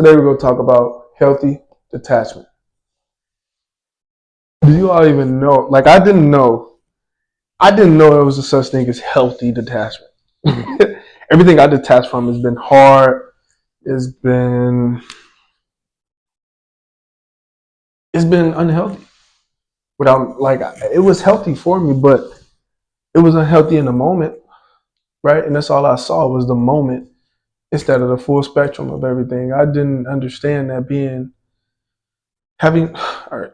Today we're going to talk about healthy detachment. Do you all even know? Like I didn't know. I didn't know there was a such thing as healthy detachment. Everything I detached from has been hard. It's been it's been unhealthy. Without like it was healthy for me, but it was unhealthy in the moment, right? And that's all I saw was the moment instead of the full spectrum of everything. I didn't understand that being having. All right,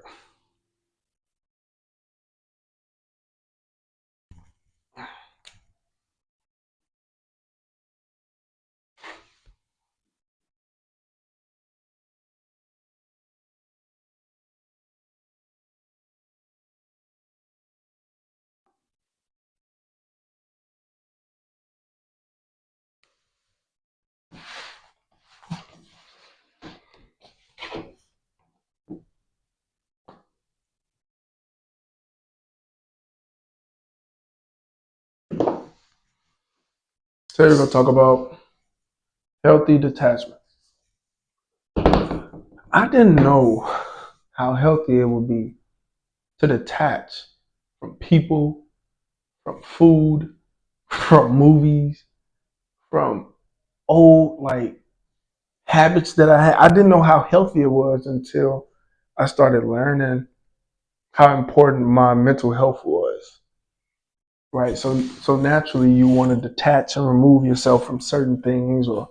today we're going to talk about healthy detachment. I didn't know how healthy it would be to detach from people, from food, from movies, from old like habits that I had. I didn't know how healthy it was until I started learning how important my mental health was. Right. So naturally you want to detach and remove yourself from certain things or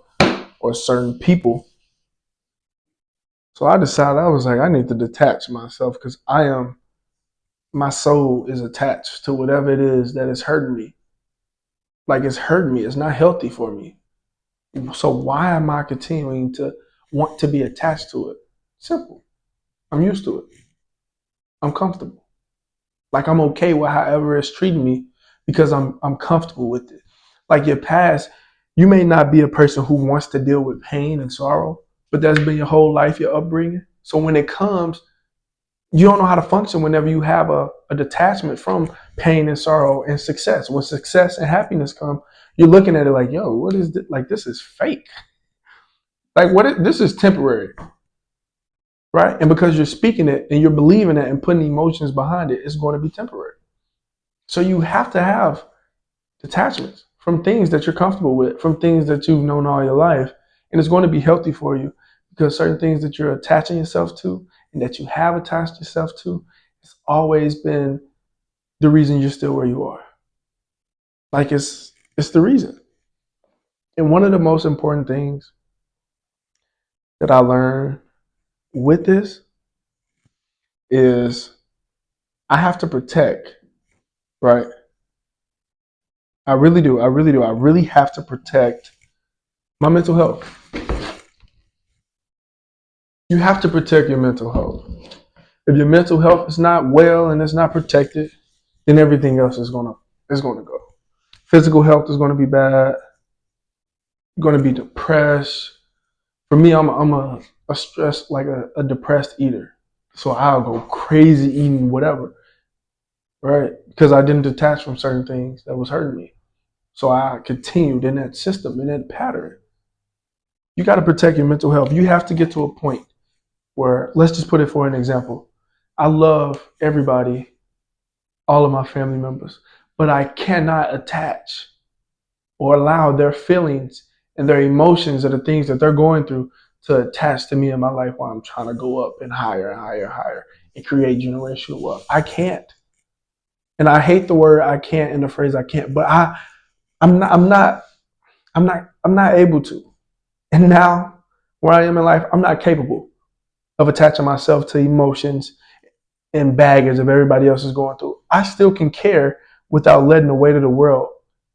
certain people. So I decided I was like, I need to detach myself because my soul is attached to whatever it is that is hurting me. Like it's hurting me. It's not healthy for me. So why am I continuing to want to be attached to it? Simple. I'm used to it. I'm comfortable. Like I'm okay with however it's treating me because I'm comfortable with it. Like your past, you may not be a person who wants to deal with pain and sorrow, but that's been your whole life, your upbringing. So when it comes, you don't know how to function whenever you have a detachment from pain and sorrow and success. When success and happiness come, you're looking at it like, yo, what is this? Like this is fake. Like this is temporary, right? And because you're speaking it and you're believing it and putting emotions behind it, it's going to be temporary. So you have to have detachments from things that you're comfortable with, from things that you've known all your life, and it's going to be healthy for you because certain things that you're attaching yourself to and that you have attached yourself to, it's always been the reason you're still where you are. Like it's the reason. And one of the most important things that I learned with this is I have to protect, right? I really do. I really do. I really have to protect my mental health. You have to protect your mental health. If your mental health is not well and it's not protected, then everything else is gonna go. Physical health is gonna be bad. You're gonna be depressed. For me, I'm a stressed like a depressed eater. So I'll go crazy eating whatever, right? Because I didn't detach from certain things that was hurting me. So I continued in that system, in that pattern. You got to protect your mental health. You have to get to a point where, let's just put it for an example. I love everybody, all of my family members, but I cannot attach or allow their feelings and their emotions or the things that they're going through to attach to me in my life while I'm trying to go up and higher and higher and higher and create generational wealth. I can't. And I hate the word I can't and the phrase I can't, but I'm not able to. And now where I am in life, I'm not capable of attaching myself to emotions and baggage of everybody else is going through. I still can care without letting the weight of the world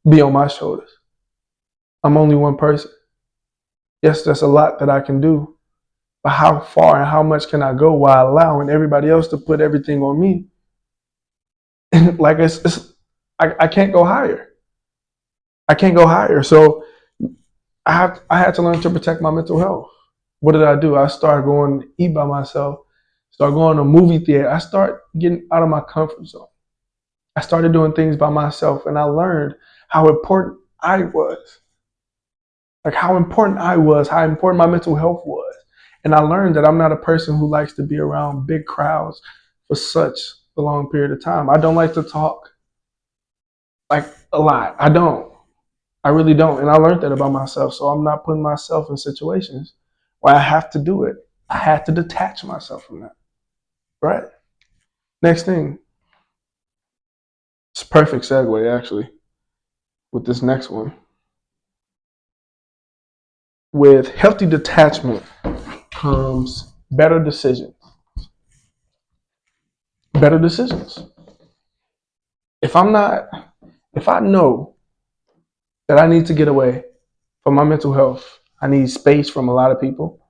be on my shoulders. I'm only one person. Yes, that's a lot that I can do, but how far and how much can I go while allowing everybody else to put everything on me? And like I can't go higher. I can't go higher. So I had to learn to protect my mental health. What did I do? I started going to eat by myself, start going to movie theater. I start getting out of my comfort zone. I started doing things by myself and I learned how important I was. Like how important I was, how important my mental health was. And I learned that I'm not a person who likes to be around big crowds for such a long period of time. I don't like to talk like a lot. I don't. I really don't. And I learned that about myself. So I'm not putting myself in situations where I have to do it. I had to detach myself from that. Right? Next thing. It's a perfect segue actually with this next one. With healthy detachment comes better decisions. Better decisions. If I'm not, if I know that I need to get away from my mental health, I need space from a lot of people,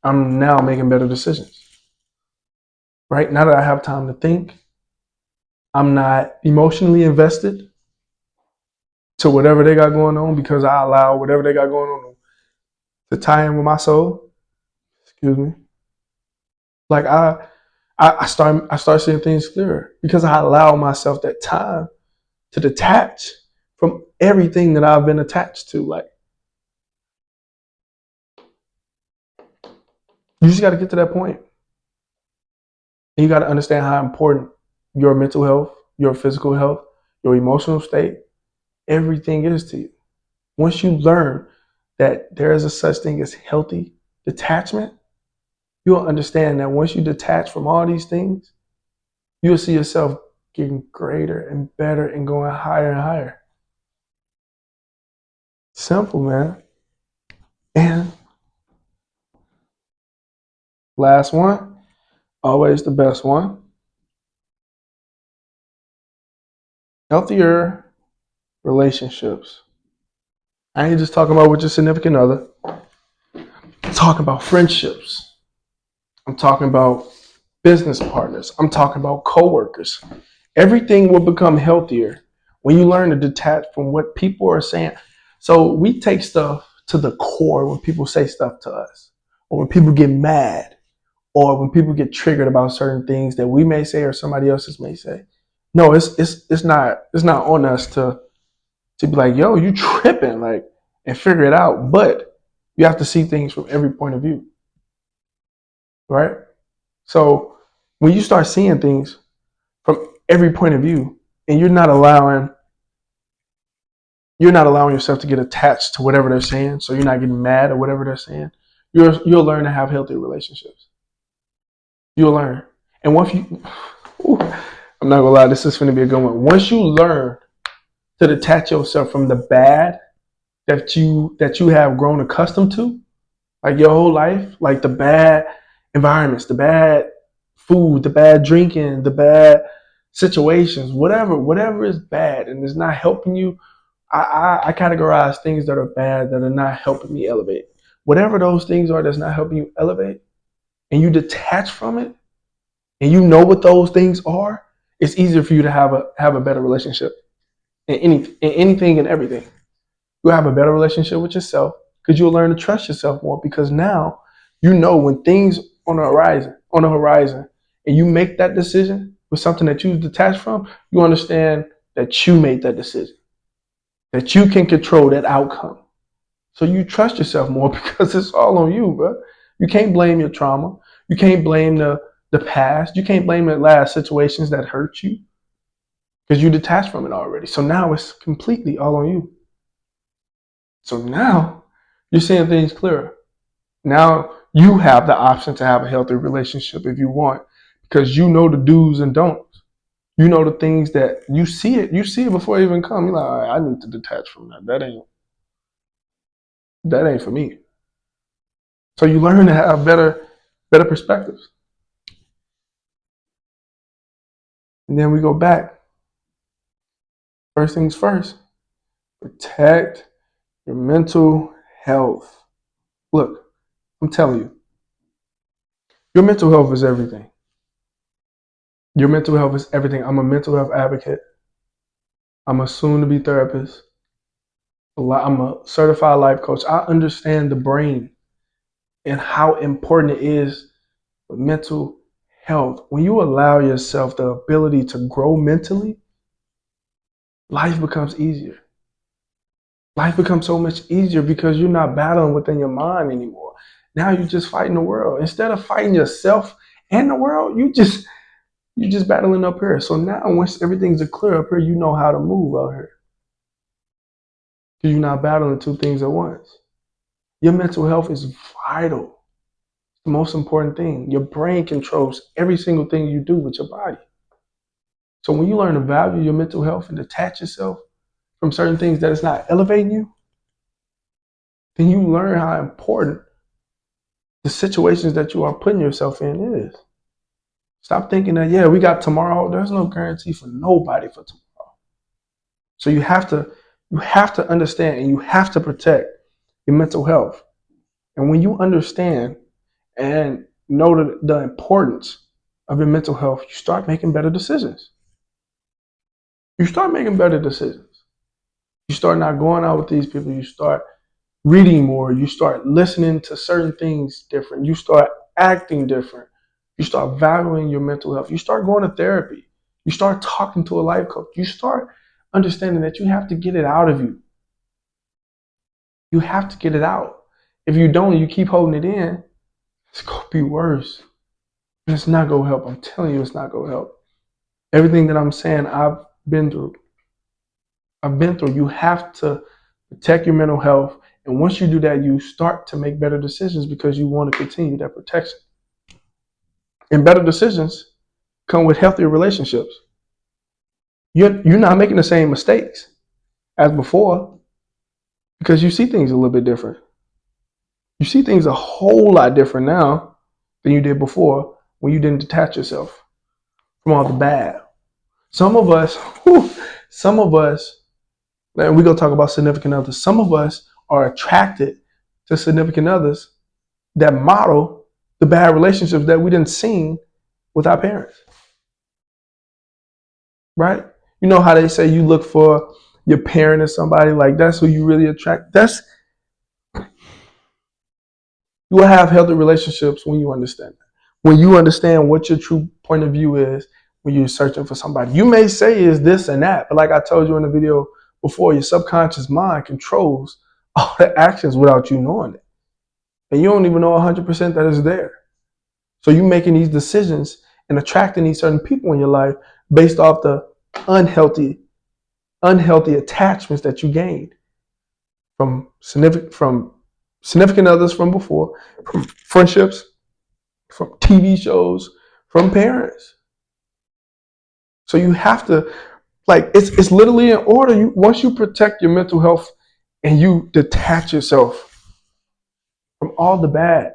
I'm now making better decisions. Right? Now that I have time to think, I'm not emotionally invested to whatever they got going on because I allow whatever they got going on to tie in with my soul. Excuse me. Like I start seeing things clearer because I allow myself that time to detach from everything that I've been attached to. Like you just got to get to that point, and you got to understand how important your mental health, your physical health, your emotional state, everything is to you. Once you learn that there is a such thing as healthy detachment, you'll understand that once you detach from all these things, you'll see yourself getting greater and better and going higher and higher. Simple, man. And last one, always the best one. Healthier relationships. I ain't just talking about with your significant other. I'm talking about friendships. I'm talking about business partners. I'm talking about coworkers. Everything will become healthier when you learn to detach from what people are saying. So we take stuff to the core when people say stuff to us, or when people get mad, or when people get triggered about certain things that we may say or somebody else may say. No, it's not on us to be like, yo, you tripping, like, and figure it out. But you have to see things from every point of view, right? So when you start seeing things from every point of view, and you're not allowing yourself to get attached to whatever they're saying, so you're not getting mad at whatever they're saying, you'll learn to have healthy relationships. You'll learn. And once you ooh, I'm not gonna lie, this is gonna be a good one. Once you learn to detach yourself from the bad that you have grown accustomed to, like your whole life, like the bad environments, the bad food, the bad drinking, the bad situations, whatever is bad and is not helping you, I categorize things that are bad that are not helping me elevate. Whatever those things are that's not helping you elevate, and you detach from it, and you know what those things are, it's easier for you to have a better relationship in anything and everything. You'll have a better relationship with yourself because you'll learn to trust yourself more because now you know when things on the horizon, and you make that decision with something that you detach from, you understand that you made that decision, that you can control that outcome. So you trust yourself more because it's all on you, bro. You can't blame your trauma. You can't blame the past. You can't blame the last situations that hurt you because you detached from it already. So now it's completely all on you. So now you're seeing things clearer. Now you have the option to have a healthy relationship if you want, because you know the do's and don'ts. You know the things that you see it before it even come. You're like, all right, I need to detach from that. That ain't for me. So you learn to have better perspectives. And then we go back. First things first, protect your mental health. Look, I'm telling you, your mental health is everything. Your mental health is everything. I'm a mental health advocate. I'm a soon to be therapist. I'm a certified life coach. I understand the brain and how important it is for mental health. When you allow yourself the ability to grow mentally, life becomes easier. Life becomes so much easier because you're not battling within your mind anymore. Now you're just fighting the world. Instead of fighting yourself and the world, you just battling up here. So now once everything's clear up here, you know how to move out here. Because you're not battling two things at once. Your mental health is vital. It's the most important thing. Your brain controls every single thing you do with your body. So when you learn to value your mental health and detach yourself from certain things that is not elevating you, then you learn how important the situations that you are putting yourself in is. Stop thinking that, yeah, we got tomorrow. There's no guarantee for nobody for tomorrow. So you have to understand and you have to protect your mental health. And when you understand and know the importance of your mental health, you start making better decisions. You start making better decisions. You start not going out with these people. You start reading more. You start listening to certain things different. You start acting different. You start valuing your mental health. You start going to therapy. You start talking to a life coach. You start understanding that you have to get it out of you. You have to get it out. If you don't, you keep holding it in, it's going to be worse. And it's not going to help. I'm telling you, it's not going to help. Everything that I'm saying, I've been through. You have to protect your mental health. And once you do that, you start to make better decisions because you want to continue that protection. And better decisions come with healthier relationships. You're not making the same mistakes as before because you see things a little bit different. You see things a whole lot different now than you did before when you didn't detach yourself from all the bad. Some of us, and we're going to talk about significant others. Some of us are attracted to significant others that model the bad relationships that we didn't see with our parents. Right? You know how they say you look for your parent or somebody, like that's who you really attract. You will have healthy relationships when you understand that. When you understand what your true point of view is when you're searching for somebody. You may say is this and that, but like I told you in the video before, your subconscious mind controls all the actions without you knowing it. And you don't even know 100% that it's there. So you're making these decisions and attracting these certain people in your life based off the unhealthy attachments that you gained from significant others from before, from friendships, from TV shows, from parents. So you have to, like, it's literally in order. Once you protect your mental health and you detach yourself from all the bad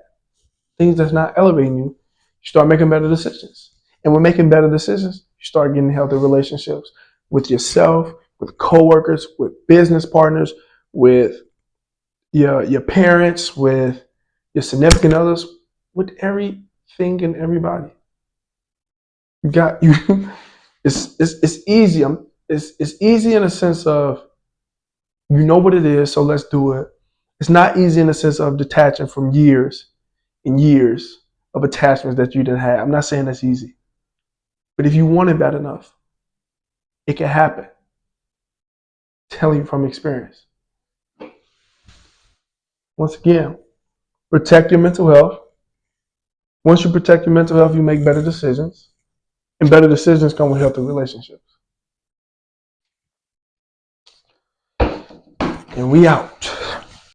things that's not elevating you, you start making better decisions. And when making better decisions, you start getting healthy relationships with yourself, with coworkers, with business partners, with your parents, with your significant others, with everything and everybody. You got you. It's easy. It's easy in a sense of you know what it is, so let's do it. It's not easy in the sense of detaching from years and years of attachments that you didn't have. I'm not saying that's easy, but if you want it bad enough, it can happen. I'm telling you from experience. Once again, protect your mental health. Once you protect your mental health, you make better decisions, and better decisions come with healthy relationships. And we out.